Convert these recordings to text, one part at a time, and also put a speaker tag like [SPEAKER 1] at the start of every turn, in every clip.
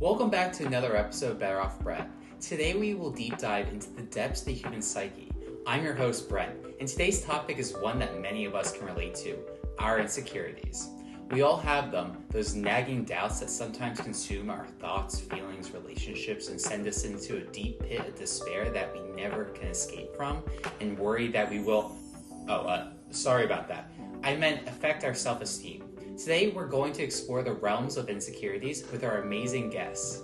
[SPEAKER 1] Welcome back to another episode of Better Off Brett. Today we will deep dive into the depths of the human psyche. I'm your host Brett, and today's topic is one that many of us can relate to, our insecurities. We all have them, those nagging doubts that sometimes consume our thoughts, feelings, relationships, and send us into a deep pit of despair that we never can escape from, and worry that we will... sorry about that. I meant affect our self-esteem. Today, we're going to explore the realms of insecurities with our amazing guests.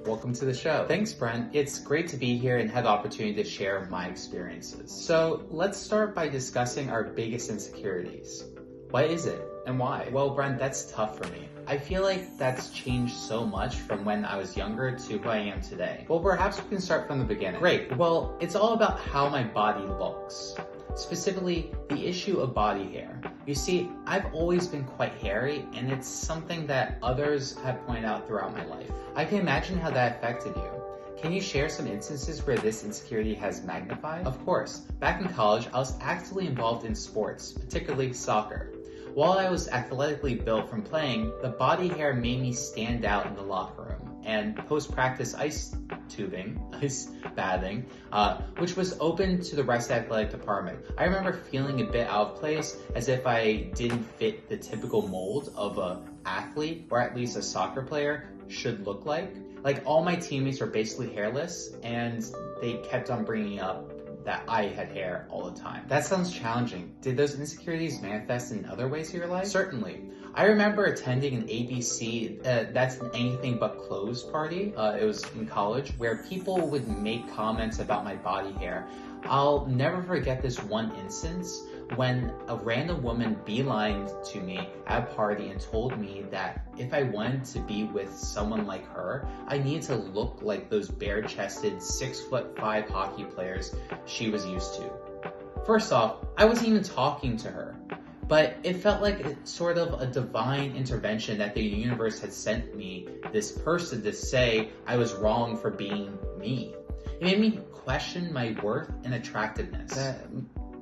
[SPEAKER 1] Welcome to the show. Thanks, Brent. It's great to be here and have the opportunity to share my experiences. So let's start by discussing our biggest insecurities. What is it and why? Well, Brent, that's tough for me. I feel like that's changed so much from when I was younger to who I am today. Well, perhaps we can start from the beginning. Great. Well, it's all about how my body looks. Specifically, the issue of body hair. You see, I've always been quite hairy, and it's something that others have pointed out throughout my life. I can imagine how that affected you. Can you share some instances where this insecurity has magnified? Of course. Back in college, I was actively involved in sports, particularly soccer. While I was athletically built from playing, the body hair made me stand out in the locker room, and post-practice ice bathing, which was open to the rest of the athletic department. I remember feeling a bit out of place, as if I didn't fit the typical mold of an athlete, or at least a soccer player, should look like. Like, all my teammates were basically hairless, and they kept on bringing up that I had hair all the time. That sounds challenging. Did those insecurities manifest in other ways of your life? Certainly. I remember attending an ABC, that's an anything but clothes party. It was in college, where people would make comments about my body hair. I'll never forget this one instance when a random woman beelined to me at a party and told me that if I wanted to be with someone like her, I needed to look like those bare-chested 6'5" hockey players she was used to. First off, I wasn't even talking to her, but it felt like sort of a divine intervention that the universe had sent me this person to say I was wrong for being me. It made me question my worth and attractiveness.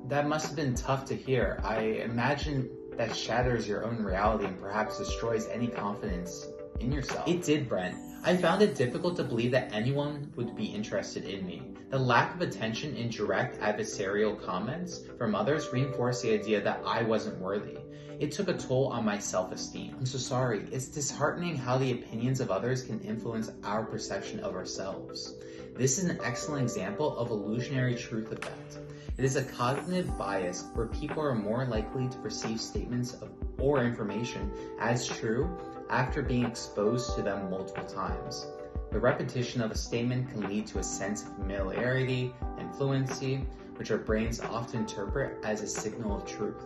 [SPEAKER 1] That must have been tough to hear. I imagine that shatters your own reality and perhaps destroys any confidence in yourself. It did, Brent. I found it difficult to believe that anyone would be interested in me. The lack of attention and direct adversarial comments from others reinforced the idea that I wasn't worthy. It took a toll on my self-esteem. I'm so sorry. It's disheartening how the opinions of others can influence our perception of ourselves. This is an excellent example of illusionary truth effect. It is a cognitive bias where people are more likely to perceive statements or information as true after being exposed to them multiple times. The repetition of a statement can lead to a sense of familiarity and fluency, which our brains often interpret as a signal of truth.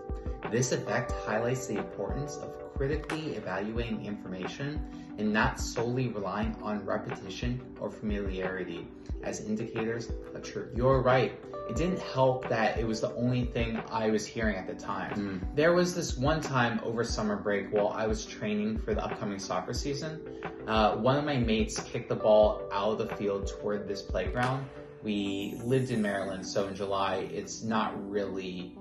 [SPEAKER 1] This effect highlights the importance of critically evaluating information and not solely relying on repetition or familiarity as indicators of truth. You're right. It didn't help that it was the only thing I was hearing at the time. There was this one time over summer break while I was training for the upcoming soccer season. One of my mates kicked the ball out of the field toward this playground. We lived in Maryland, so in July it's not really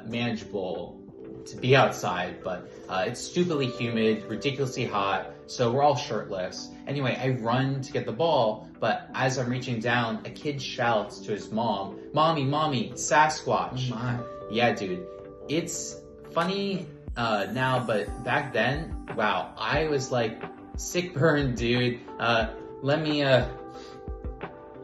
[SPEAKER 1] manageable to be outside, but it's stupidly humid, ridiculously hot, so we're all shirtless. Anyway, I run to get the ball, but as I'm reaching down, a kid shouts to his mom, Mommy, Sasquatch. Oh my. Yeah, dude. It's funny now, but back then, wow, I was like, sick burn, dude. Let me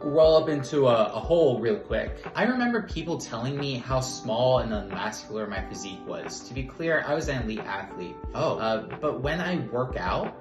[SPEAKER 1] roll up into a hole real quick. I remember people telling me how small and unmuscular my physique was. To be clear, I was an elite athlete. But when I work out,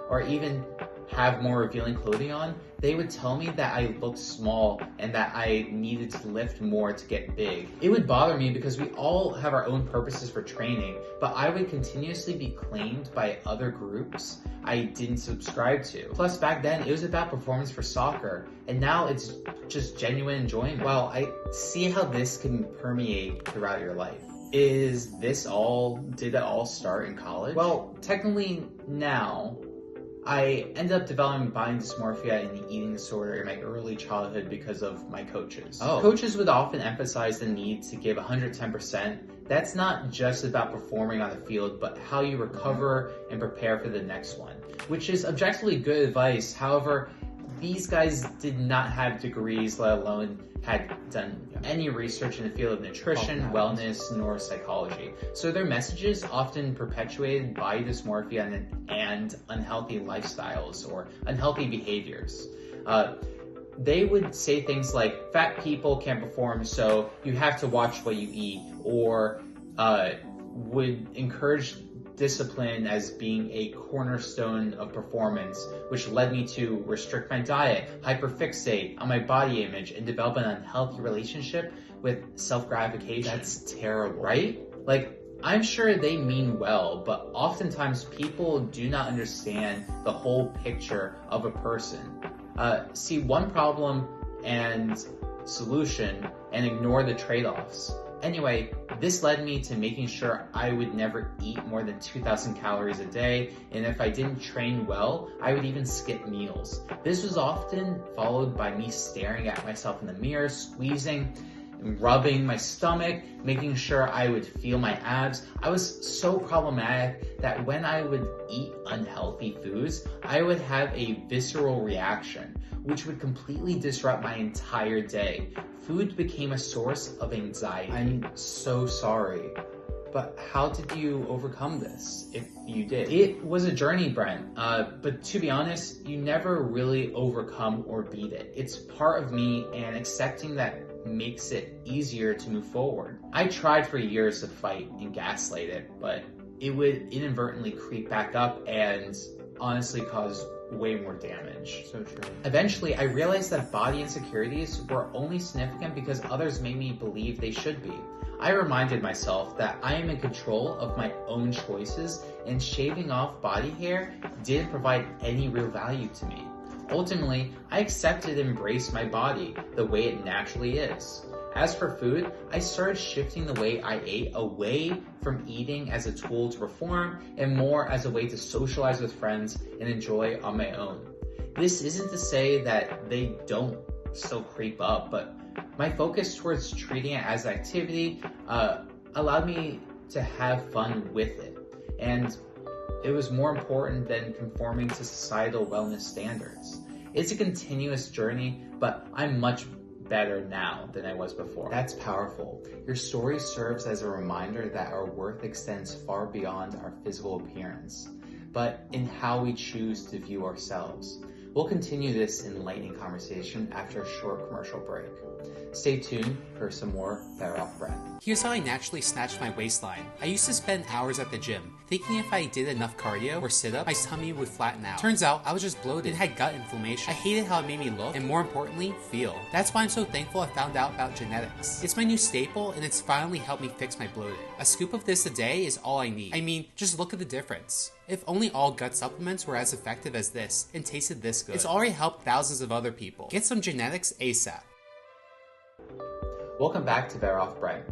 [SPEAKER 1] or even have more revealing clothing on, they would tell me that I looked small and that I needed to lift more to get big. It would bother me because we all have our own purposes for training, but I would continuously be claimed by other groups I didn't subscribe to. Plus, back then, it was about performance for soccer, and now it's just genuine enjoyment. Well, I see how this can permeate throughout your life. Did it all start in college? Well, technically now, I ended up developing body dysmorphia and the eating disorder in my early childhood because of my coaches. Coaches would often emphasize the need to give 110%. That's not just about performing on the field, but how you recover and prepare for the next one, which is objectively good advice. However, these guys did not have degrees, let alone had done any research in the field of nutrition, wellness, nor psychology. So their messages often perpetuated body dysmorphia and unhealthy lifestyles or unhealthy behaviors. They would say things like, fat people can't perform, so you have to watch what you eat, or would encourage discipline as being a cornerstone of performance, which led me to restrict my diet, hyperfixate on my body image, and develop an unhealthy relationship with self-gratification. That's terrible, right? Like, I'm sure they mean well, but oftentimes people do not understand the whole picture of a person. See one problem and solution and ignore the trade-offs. Anyway, this led me to making sure I would never eat more than 2,000 calories a day, and if I didn't train well, I would even skip meals. This was often followed by me staring at myself in the mirror, squeezing and rubbing my stomach, making sure I would feel my abs. I was so problematic that when I would eat unhealthy foods, I would have a visceral reaction, which would completely disrupt my entire day. Food became a source of anxiety. I'm so sorry, but how did you overcome this, if you did? It was a journey, Brent, but to be honest, you never really overcome or beat it. It's part of me, and accepting that makes it easier to move forward. I tried for years to fight and gaslight it, but it would inadvertently creep back up and honestly cause way more damage. So true. Eventually, I realized that body insecurities were only significant because others made me believe they should be. I reminded myself that I am in control of my own choices, and shaving off body hair didn't provide any real value to me. Ultimately, I accepted and embraced my body the way it naturally is. As for food, I started shifting the way I ate away from eating as a tool to perform and more as a way to socialize with friends and enjoy on my own. This isn't to say that they don't still creep up, but my focus towards treating it as activity allowed me to have fun with it. And it was more important than conforming to societal wellness standards. It's a continuous journey, but I'm much better now than I was before. That's powerful. Your story serves as a reminder that our worth extends far beyond our physical appearance, but in how we choose to view ourselves. We'll continue this enlightening conversation after a short commercial break. Stay tuned for some more Better Off Brent.
[SPEAKER 2] Here's how I naturally snatched my waistline. I used to spend hours at the gym, thinking if I did enough cardio or sit-ups, my tummy would flatten out. Turns out, I was just bloated and had gut inflammation. I hated how it made me look, and more importantly, feel. That's why I'm so thankful I found out about genetics. It's my new staple, and it's finally helped me fix my bloating. A scoop of this a day is all I need. I mean, just look at the difference. If only all gut supplements were as effective as this, and tasted this good. It's already helped thousands of other people. Get some genetics ASAP.
[SPEAKER 1] Welcome back to Better Off Brent.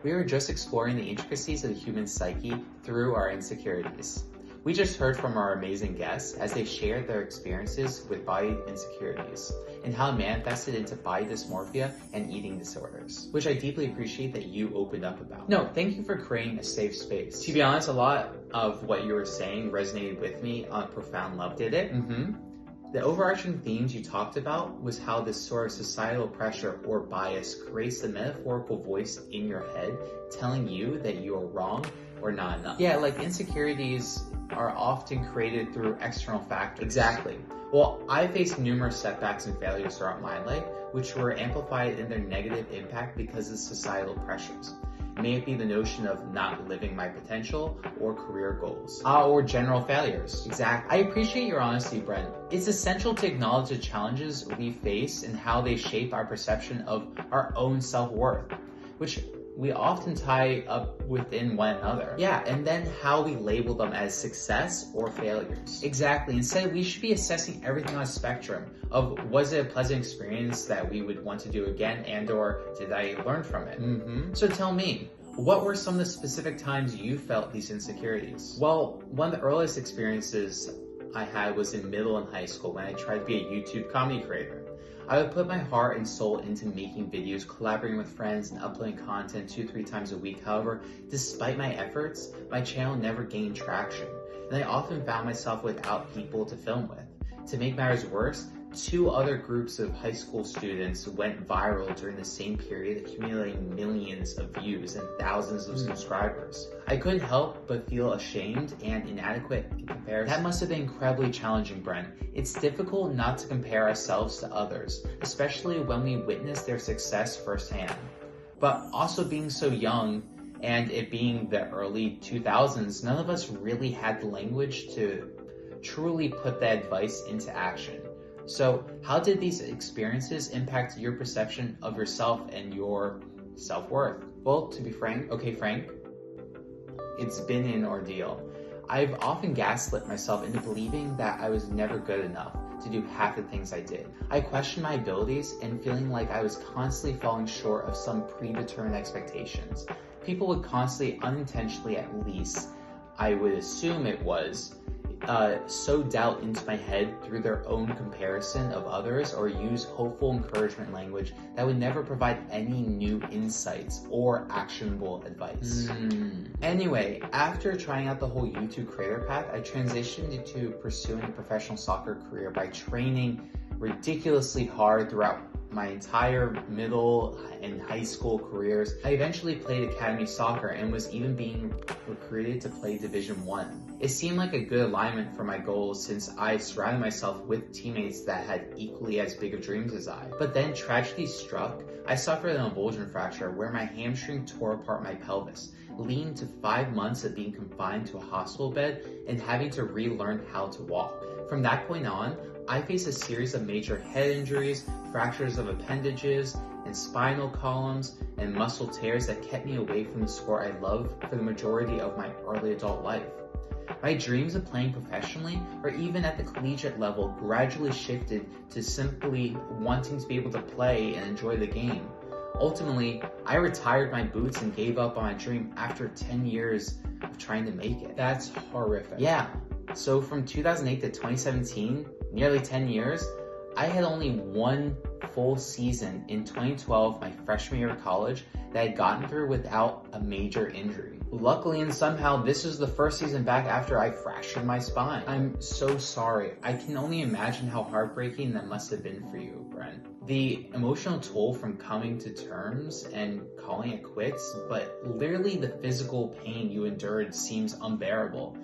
[SPEAKER 1] We were just exploring the intricacies of the human psyche through our insecurities. We just heard from our amazing guests as they shared their experiences with body insecurities and how it manifested into body dysmorphia and eating disorders, which I deeply appreciate that you opened up about. No, thank you for creating a safe space. To be honest, a lot of what you were saying resonated with me on a profound level. Did it? The overarching themes you talked about was how this sort of societal pressure or bias creates the metaphorical voice in your head telling you that you are wrong or not enough. Yeah, like insecurities are often created through external factors. Exactly. Well, I faced numerous setbacks and failures throughout my life, which were amplified in their negative impact because of societal pressures. May it be the notion of not living my potential or career goals, or general failures. Exactly. I appreciate your honesty, Brent. It's essential to acknowledge the challenges we face and how they shape our perception of our own self-worth, which we often tie up within one another. Yeah, and then how we label them as success or failures. Exactly. Instead, we should be assessing everything on a spectrum of, was it a pleasant experience that we would want to do again, and or did I learn from it? So tell me, what were some of the specific times you felt these insecurities? Well, one of the earliest experiences I had was in middle and high school when I tried to be a YouTube comedy creator. I would put my heart and soul into making videos, collaborating with friends, and uploading content 2-3 times a week. However, despite my efforts, my channel never gained traction, and I often found myself without people to film with. To make matters worse, 2 other groups of high school students went viral during the same period, accumulating millions of views and thousands of subscribers. I couldn't help but feel ashamed and inadequate in comparison. That must have been incredibly challenging, Brent. It's difficult not to compare ourselves to others, especially when we witness their success firsthand. But also being so young, and it being the early 2000s, none of us really had the language to truly put that advice into action. So how did these experiences impact your perception of yourself and your self-worth? Well, to be frank, it's been an ordeal. I've often gaslit myself into believing that I was never good enough to do half the things I did. I questioned my abilities and feeling like I was constantly falling short of some predetermined expectations. People would constantly, unintentionally at least, I would assume it was, sow doubt into my head through their own comparison of others, or use hopeful encouragement language that would never provide any new insights or actionable advice. Anyway, after trying out the whole YouTube creator path, I transitioned into pursuing a professional soccer career by training ridiculously hard throughout my entire middle and high school careers. I eventually played academy soccer and was even being recruited to play Division 1. It seemed like a good alignment for my goals since I surrounded myself with teammates that had equally as big of dreams as I. But then tragedy struck. I suffered an avulsion fracture where my hamstring tore apart my pelvis, leading to 5 months of being confined to a hospital bed and having to relearn how to walk. From that point on, I faced a series of major head injuries, fractures of appendages and spinal columns, and muscle tears that kept me away from the sport I loved for the majority of my early adult life. My dreams of playing professionally, or even at the collegiate level, gradually shifted to simply wanting to be able to play and enjoy the game. Ultimately, I retired my boots and gave up on my dream after 10 years of trying to make it. That's horrific. Yeah. So from 2008 to 2017, nearly 10 years, I had only one full season in 2012, my freshman year of college, that I had gotten through without a major injury. Luckily and somehow, this was the first season back after I fractured my spine. I'm so sorry. I can only imagine how heartbreaking that must have been for you, Brent. The emotional toll from coming to terms and calling it quits, but literally the physical pain you endured seems unbearable.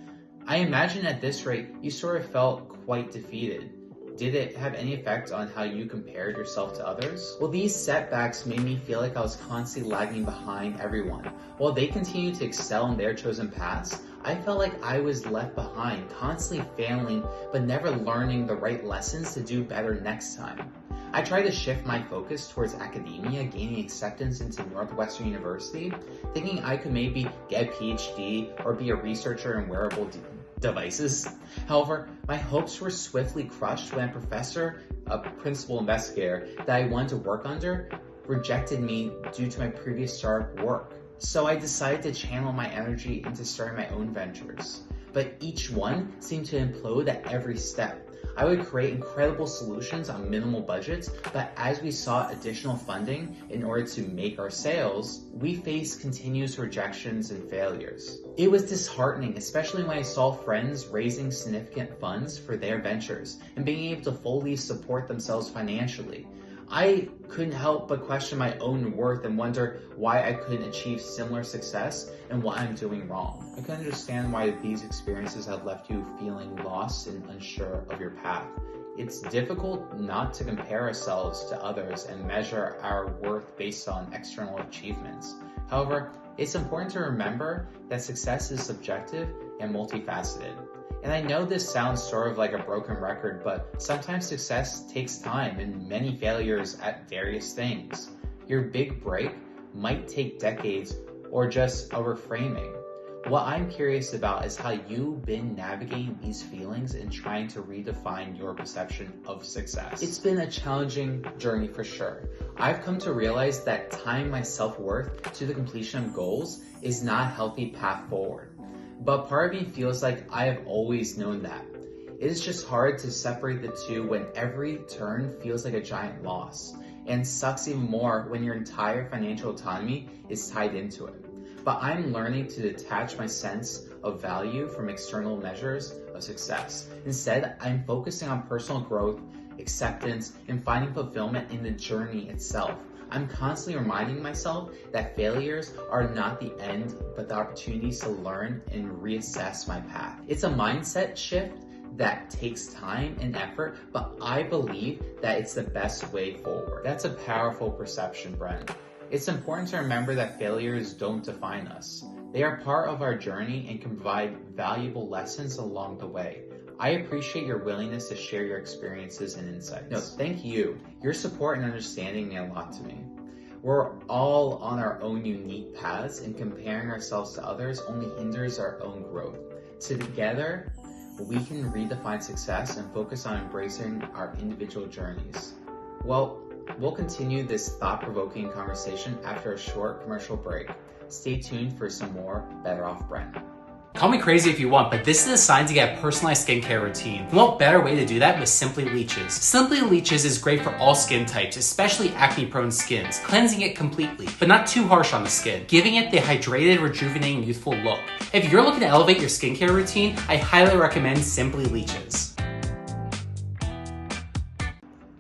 [SPEAKER 1] I imagine at this rate, you sort of felt quite defeated. Did it have any effect on how you compared yourself to others? Well, these setbacks made me feel like I was constantly lagging behind everyone. While they continued to excel in their chosen paths, I felt like I was left behind, constantly failing, but never learning the right lessons to do better next time. I tried to shift my focus towards academia, gaining acceptance into Northwestern University, thinking I could maybe get a PhD or be a researcher in wearable devices. However, my hopes were swiftly crushed when a professor, a principal investigator that I wanted to work under, rejected me due to my previous startup work. So I decided to channel my energy into starting my own ventures. But each one seemed to implode at every step. I would create incredible solutions on minimal budgets, but as we sought additional funding in order to make our sales, we faced continuous rejections and failures. It was disheartening, especially when I saw friends raising significant funds for their ventures and being able to fully support themselves financially. I couldn't help but question my own worth and wonder why I couldn't achieve similar success and what I'm doing wrong. I can understand why these experiences have left you feeling lost and unsure of your path. It's difficult not to compare ourselves to others and measure our worth based on external achievements. However, it's important to remember that success is subjective and multifaceted. And I know this sounds sort of like a broken record, but sometimes success takes time and many failures at various things. Your big break might take decades or just a reframing. What I'm curious about is how you've been navigating these feelings and trying to redefine your perception of success. It's been a challenging journey for sure. I've come to realize that tying my self-worth to the completion of goals is not a healthy path forward. But part of me feels like I have always known that. It is just hard to separate the two when every turn feels like a giant loss, and sucks even more when your entire financial autonomy is tied into it. But I'm learning to detach my sense of value from external measures of success. Instead, I'm focusing on personal growth, acceptance, and finding fulfillment in the journey itself. I'm constantly reminding myself that failures are not the end, but the opportunities to learn and reassess my path. It's a mindset shift that takes time and effort, but I believe that it's the best way forward. That's a powerful perception, Brent. It's important to remember that failures don't define us. They are part of our journey and can provide valuable lessons along the way. I appreciate your willingness to share your experiences and insights. No, thank you. Your support and understanding mean a lot to me. We're all on our own unique paths, and comparing ourselves to others only hinders our own growth. Together, we can redefine success and focus on embracing our individual journeys. Well, we'll continue this thought-provoking conversation after a short commercial break. Stay tuned for some more Better Off Brent.
[SPEAKER 2] Call me crazy if you want, but this is a sign to get a personalized skincare routine. What better way to do that with Simply Leeches? Simply Leeches is great for all skin types, especially acne-prone skins, cleansing it completely, but not too harsh on the skin, giving it the hydrated, rejuvenating, youthful look. If you're looking to elevate your skincare routine, I highly recommend Simply Leeches.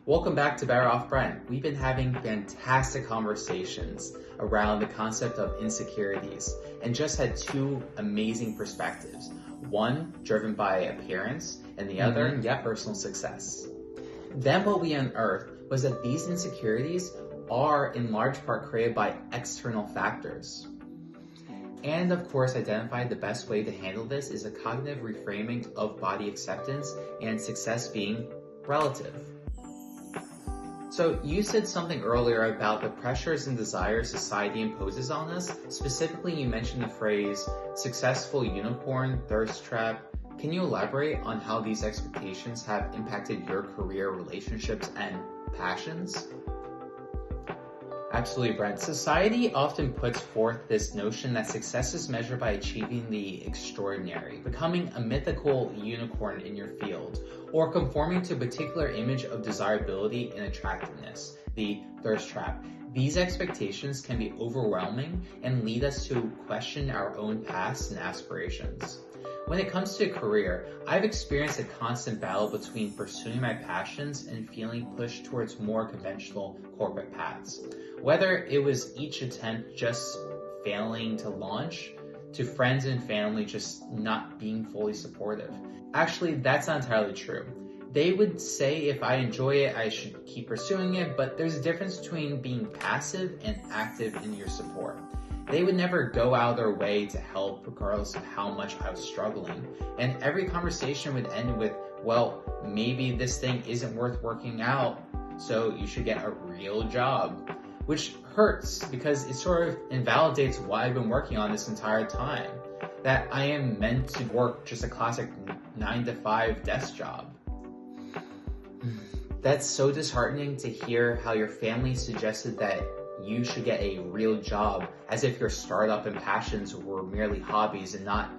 [SPEAKER 1] Welcome back to Better Off Brent. We've been having fantastic conversations around the concept of insecurities and just had two amazing perspectives. One driven by appearance and the other, personal success. Then what we unearthed was that these insecurities are in large part created by external factors. And of course, identified the best way to handle this is a cognitive reframing of body acceptance and success being relative. So you said something earlier about the pressures and desires society imposes on us. Specifically, you mentioned the phrase successful unicorn, thirst trap. Can you elaborate on how these expectations have impacted your career, relationships, and passions? Absolutely, Brent. Society often puts forth this notion that success is measured by achieving the extraordinary, becoming a mythical unicorn in your field, or conforming to a particular image of desirability and attractiveness, the thirst trap. These expectations can be overwhelming and lead us to question our own paths and aspirations. When it comes to a career, I've experienced a constant battle between pursuing my passions and feeling pushed towards more conventional corporate paths. Whether it was each attempt just failing to launch, to friends and family just not being fully supportive. Actually, that's not entirely true. They would say if I enjoy it, I should keep pursuing it, but there's a difference between being passive and active in your support. They would never go out of their way to help regardless of how much I was struggling. And every conversation would end with, well, maybe this thing isn't worth working out, so you should get a real job. Which hurts because it sort of invalidates what I've been working on this entire time. That I am meant to work just a classic 9-to-5 desk job. That's so disheartening to hear how your family suggested that you should get a real job, as if your startup and passions were merely hobbies and not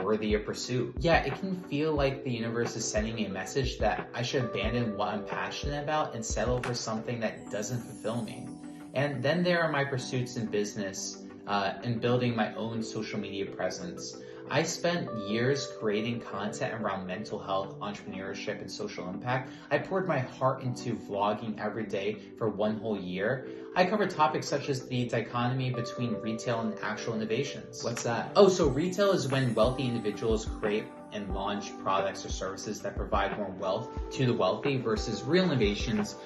[SPEAKER 1] worthy of pursuit. Yeah, it can feel like the universe is sending me a message that I should abandon what I'm passionate about and settle for something that doesn't fulfill me. And then there are my pursuits in business and building my own social media presence. I spent years creating content around mental health, entrepreneurship, and social impact. I poured my heart into vlogging every day for 1 whole year. I covered topics such as the dichotomy between retail and actual innovations. What's that? Oh, so retail is when wealthy individuals create and launch products or services that provide more wealth to the wealthy, versus real innovations,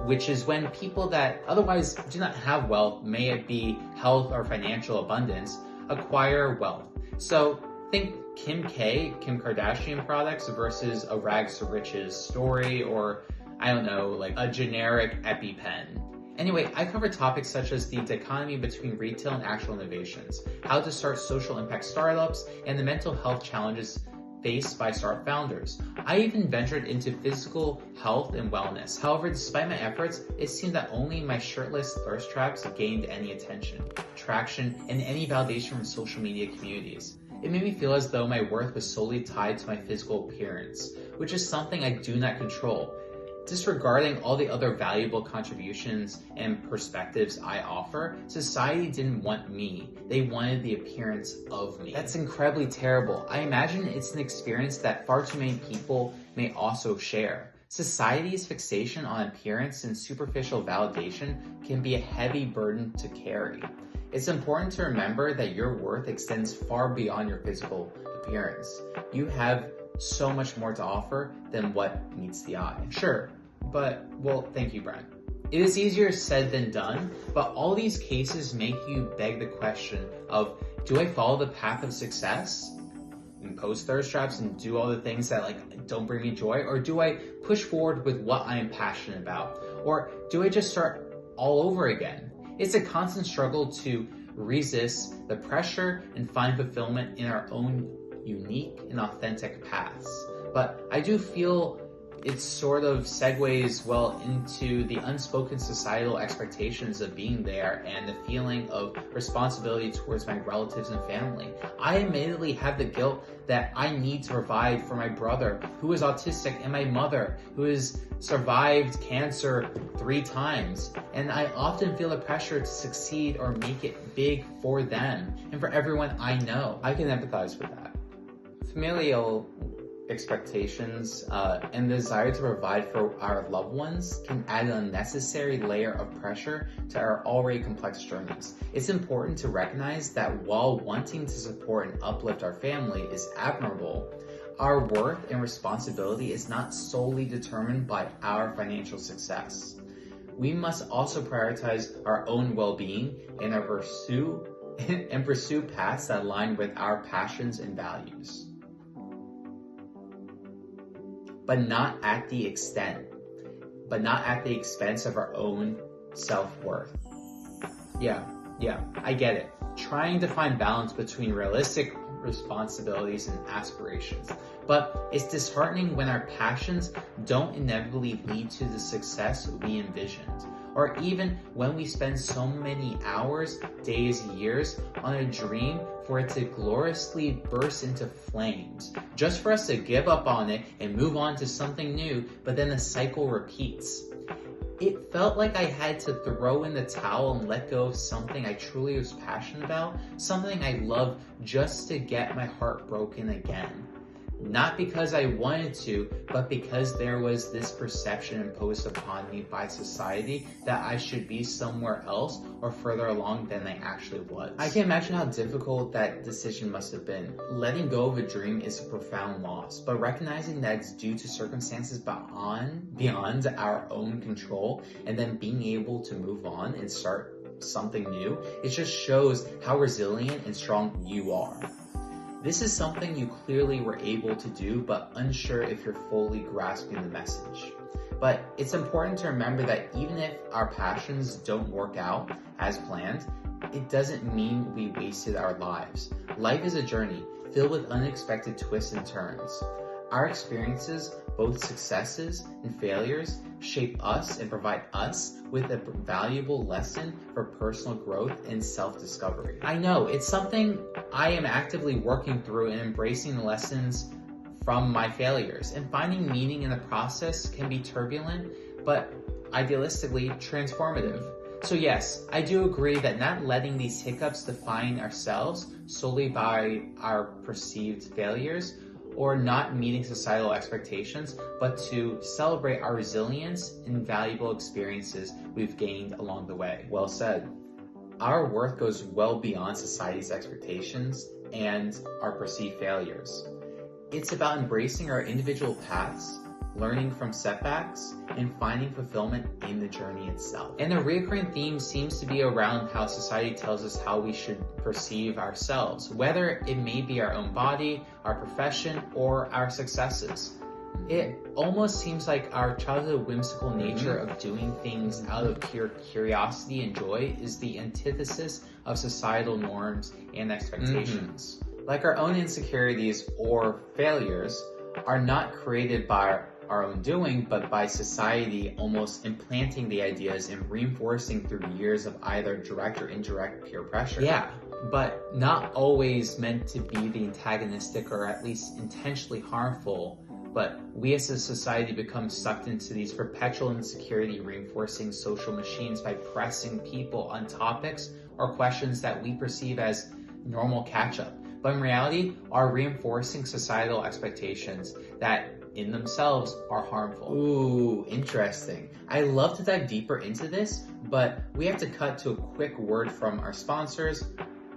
[SPEAKER 1] which is when people that otherwise do not have wealth, may it be health or financial abundance, acquire wealth. So think Kim Kardashian products versus a rags to riches story, or I don't know, like a generic EpiPen. Anyway, I cover topics such as the dichotomy between retail and actual innovations, how to start social impact startups, and the mental health challenges faced by startup founders. I even ventured into physical health and wellness. However, despite my efforts, it seemed that only my shirtless thirst traps gained any attention, traction, and any validation from social media communities. It made me feel as though my worth was solely tied to my physical appearance, which is something I do not control. Disregarding all the other valuable contributions and perspectives I offer, society didn't want me. They wanted the appearance of me. That's incredibly terrible. I imagine it's an experience that far too many people may also share. Society's fixation on appearance and superficial validation can be a heavy burden to carry. It's important to remember that your worth extends far beyond your physical appearance. You have so much more to offer than what meets the eye. Sure, but, well, thank you, Brent. It is easier said than done, but all these cases make you beg the question of, do I follow the path of success? Impose thirst traps and do all the things that don't bring me joy? Or do I push forward with what I am passionate about? Or do I just start all over again? It's a constant struggle to resist the pressure and find fulfillment in our own unique and authentic paths. But I do feel it sort of segues well into the unspoken societal expectations of being there and the feeling of responsibility towards my relatives and family. I admittedly have the guilt that I need to provide for my brother who is autistic and my mother who has survived cancer 3 times. And I often feel the pressure to succeed or make it big for them and for everyone I know. I can empathize with that. Familial expectations and the desire to provide for our loved ones can add an unnecessary layer of pressure to our already complex journeys. It's important to recognize that while wanting to support and uplift our family is admirable, our worth and responsibility is not solely determined by our financial success. We must also prioritize our own well-being and pursue paths that align with our passions and values. But not at the expense of our own self-worth. Yeah, I get it. Trying to find balance between realistic responsibilities and aspirations. But it's disheartening when our passions don't inevitably lead to the success we envisioned. Or even when we spend so many hours, days, years on a dream for it to gloriously burst into flames, just for us to give up on it and move on to something new, but then the cycle repeats. It felt like I had to throw in the towel and let go of something I truly was passionate about, something I loved, just to get my heart broken again. Not because I wanted to, but because there was this perception imposed upon me by society that I should be somewhere else or further along than I actually was. I can imagine how difficult that decision must have been. Letting go of a dream is a profound loss, but recognizing that it's due to circumstances beyond our own control, and then being able to move on and start something new, it just shows how resilient and strong you are. This is something you clearly were able to do, but unsure if you're fully grasping the message. But it's important to remember that even if our passions don't work out as planned, it doesn't mean we wasted our lives. Life is a journey filled with unexpected twists and turns. Our experiences, both successes and failures, shape us and provide us with a valuable lesson for personal growth and self-discovery. I know, it's something I am actively working through and embracing the lessons from my failures, and finding meaning in the process can be turbulent, but idealistically transformative. So yes, I do agree that not letting these hiccups define ourselves solely by our perceived failures or not meeting societal expectations, but to celebrate our resilience and valuable experiences we've gained along the way. Well said. Our worth goes well beyond society's expectations and our perceived failures. It's about embracing our individual paths, learning from setbacks, and finding fulfillment in the journey itself. And the recurring theme seems to be around how society tells us how we should perceive ourselves, whether it may be our own body, our profession, or our successes. It almost seems like our childhood whimsical nature of doing things out of pure curiosity and joy is the antithesis of societal norms and expectations. Like our own insecurities or failures are not created by our own doing, but by society almost implanting the ideas and reinforcing through years of either direct or indirect peer pressure. Yeah, but not always meant to be the antagonistic or at least intentionally harmful but we as a society become sucked into these perpetual insecurity reinforcing social machines by pressing people on topics or questions that we perceive as normal catch-up, but in reality are reinforcing societal expectations that in themselves are harmful. Ooh, interesting. I love to dive deeper into this, but we have to cut to a quick word from our sponsors.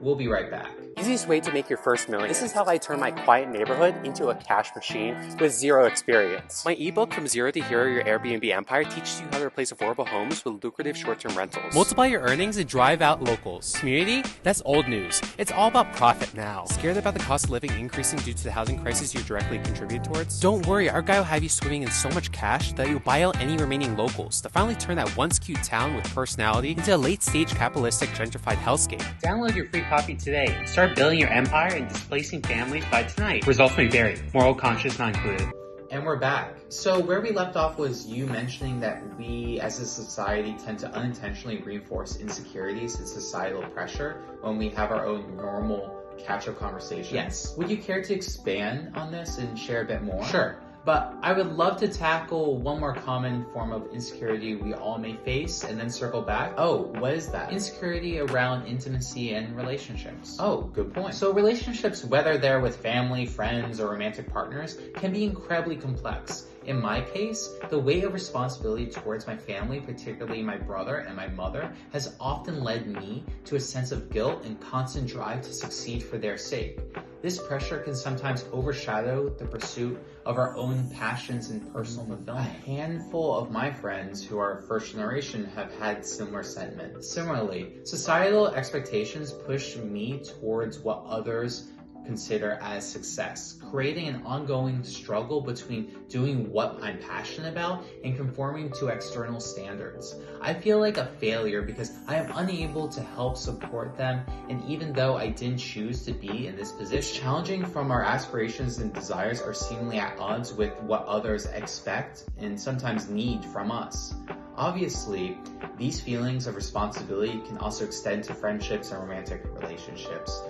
[SPEAKER 1] We'll be right back.
[SPEAKER 3] Easiest way to make your first million. This is how I turn my quiet neighborhood into a cash machine with zero experience. My ebook, From Zero to Hero Your Airbnb Empire, teaches you how to replace affordable homes with lucrative short-term rentals.
[SPEAKER 2] Multiply your earnings and drive out locals. Community? That's old news. It's all about profit now. Scared about the cost of living increasing due to the housing crisis you directly contribute towards? Don't worry, our guy will have you swimming in so much cash that you'll buy out any remaining locals to finally turn that once cute town with personality into a late-stage capitalistic gentrified hellscape.
[SPEAKER 3] Download your free copy today. Start building your empire and displacing families by tonight. Results may vary. Moral conscience not included.
[SPEAKER 1] And we're back. So where we left off was you mentioning that we as a society tend to unintentionally reinforce insecurities and societal pressure when we have our own normal catch-up conversations. Yes. Would you care to expand on this and share a bit more? Sure. But I would love to tackle one more common form of insecurity we all may face and then circle back. Oh, what is that? Insecurity around intimacy and relationships. Oh, good point. So relationships, whether they're with family, friends, or romantic partners, can be incredibly complex. In my case, the weight of responsibility towards my family, particularly my brother and my mother, has often led me to a sense of guilt and constant drive to succeed for their sake. This pressure can sometimes overshadow the pursuit of our own passions and personal fulfillment. A handful of my friends who are first generation have had similar sentiments. Similarly, societal expectations push me towards what others consider as success, creating an ongoing struggle between doing what I'm passionate about and conforming to external standards. I feel like a failure because I am unable to help support them, and even though I didn't choose to be in this position, it's challenging from our aspirations and desires are seemingly at odds with what others expect and sometimes need from us. Obviously, these feelings of responsibility can also extend to friendships and romantic relationships.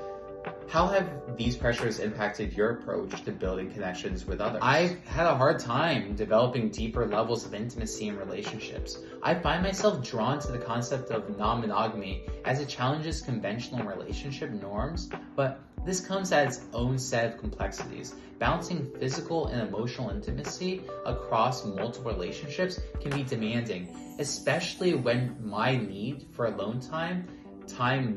[SPEAKER 1] How have these pressures impacted your approach to building connections with others? I've had a hard time developing deeper levels of intimacy in relationships. I find myself drawn to the concept of non-monogamy as it challenges conventional relationship norms, but this comes at its own set of complexities. Balancing physical and emotional intimacy across multiple relationships can be demanding, especially when my need for alone time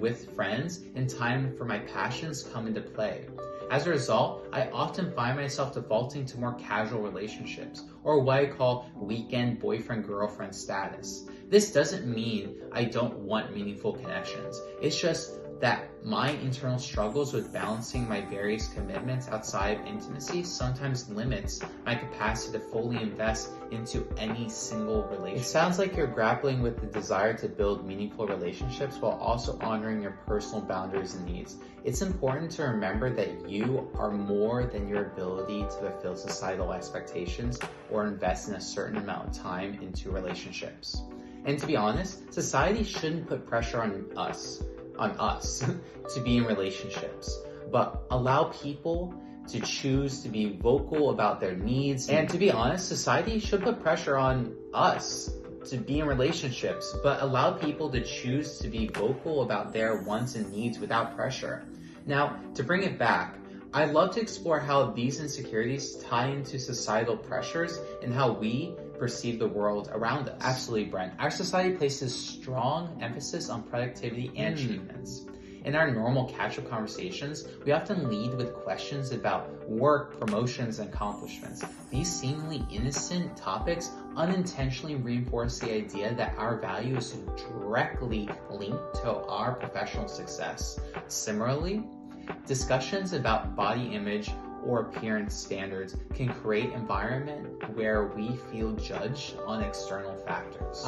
[SPEAKER 1] with friends, and time for my passions come into play. As a result, I often find myself defaulting to more casual relationships, or what I call weekend boyfriend-girlfriend status. This doesn't mean I don't want meaningful connections. It's just that my internal struggles with balancing my various commitments outside of intimacy sometimes limits my capacity to fully invest into any single relationship. It sounds like you're grappling with the desire to build meaningful relationships while also honoring your personal boundaries and needs. It's important to remember that you are more than your ability to fulfill societal expectations or invest in a certain amount of time into relationships. And to be honest, society shouldn't put pressure on us to be in relationships, but allow people to choose to be vocal about their needs. And to be honest, society should put pressure on us to be in relationships, but allow people to choose to be vocal about their wants and needs without pressure. Now, to bring it back, I'd love to explore how these insecurities tie into societal pressures and how we perceive the world around us. Absolutely, Brent. Our society places strong emphasis on productivity and achievements. In our normal catch-up conversations, we often lead with questions about work, promotions, and accomplishments. These seemingly innocent topics unintentionally reinforce the idea that our value is directly linked to our professional success. Similarly, discussions about body image or appearance standards can create an environment where we feel judged on external factors.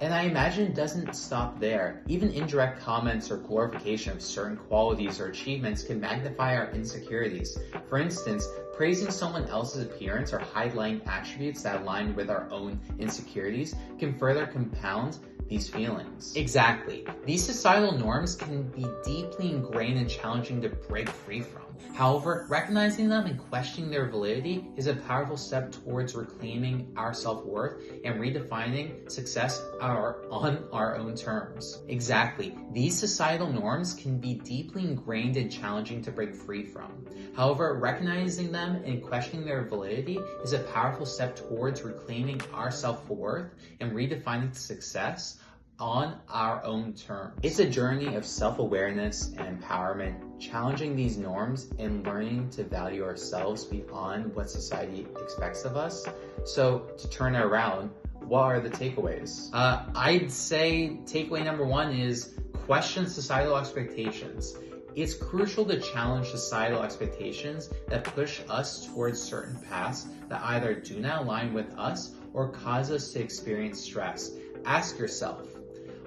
[SPEAKER 1] And I imagine it doesn't stop there. Even indirect comments or glorification of certain qualities or achievements can magnify our insecurities. For instance, praising someone else's appearance or highlighting attributes that align with our own insecurities can further compound these feelings. Exactly. These societal norms can be deeply ingrained and challenging to break free from. However, recognizing them and questioning their validity is a powerful step towards reclaiming our self-worth and redefining success on our own terms. Exactly. These societal norms can be deeply ingrained and challenging to break free from. However, recognizing them and questioning their validity is a powerful step towards reclaiming our self-worth and redefining success on our own terms. It's a journey of self-awareness and empowerment, challenging these norms and learning to value ourselves beyond what society expects of us. So to turn it around, what are the takeaways? I'd say takeaway number one is question societal expectations. It's crucial to challenge societal expectations that push us towards certain paths that either do not align with us or cause us to experience stress. Ask yourself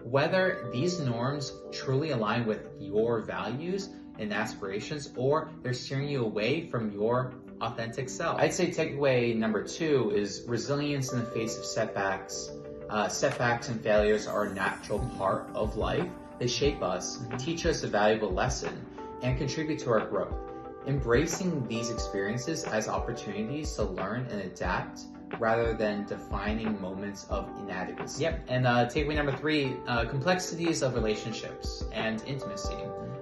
[SPEAKER 1] whether these norms truly align with your values and aspirations, or they're steering you away from your authentic self. I'd say takeaway number two is resilience in the face of setbacks. Setbacks and failures are a natural part of life. They shape us, teach us a valuable lesson, and contribute to our growth. Embracing these experiences as opportunities to learn and adapt rather than defining moments of inadequacy. Yep, and takeaway number three, complexities of relationships and intimacy.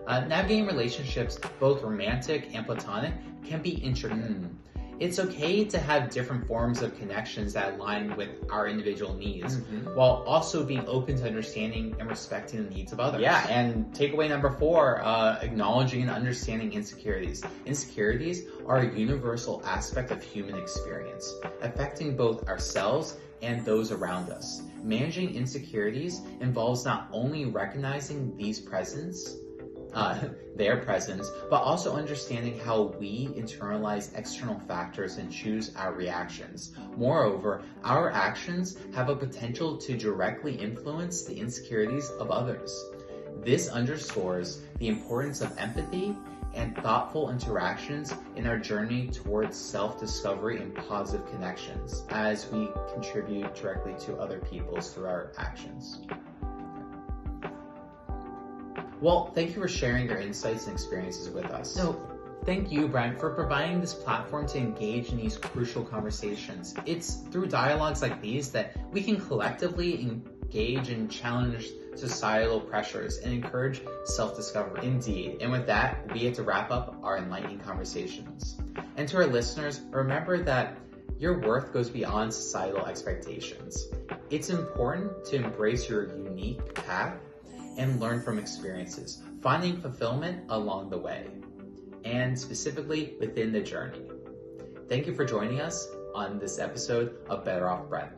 [SPEAKER 1] Navigating relationships, both romantic and platonic, can be intricate. It's okay to have different forms of connections that align with our individual needs, while also being open to understanding and respecting the needs of others. Yeah, and takeaway number four, acknowledging and understanding insecurities. Insecurities are a universal aspect of human experience, affecting both ourselves and those around us. Managing insecurities involves not only recognizing their presence, but also understanding how we internalize external factors and choose our reactions. Moreover, our actions have a potential to directly influence the insecurities of others. This underscores the importance of empathy and thoughtful interactions in our journey towards self-discovery and positive connections as we contribute directly to other people through our actions. Well, thank you for sharing your insights and experiences with us. No, thank you, Brent, for providing this platform to engage in these crucial conversations. It's through dialogues like these that we can collectively engage and challenge societal pressures and encourage self-discovery. Indeed. And with that, we get to wrap up our enlightening conversations. And to our listeners, remember that your worth goes beyond societal expectations. It's important to embrace your unique path and learn from experiences, finding fulfillment along the way, and specifically within the journey. Thank you for joining us on this episode of Better Off Brent.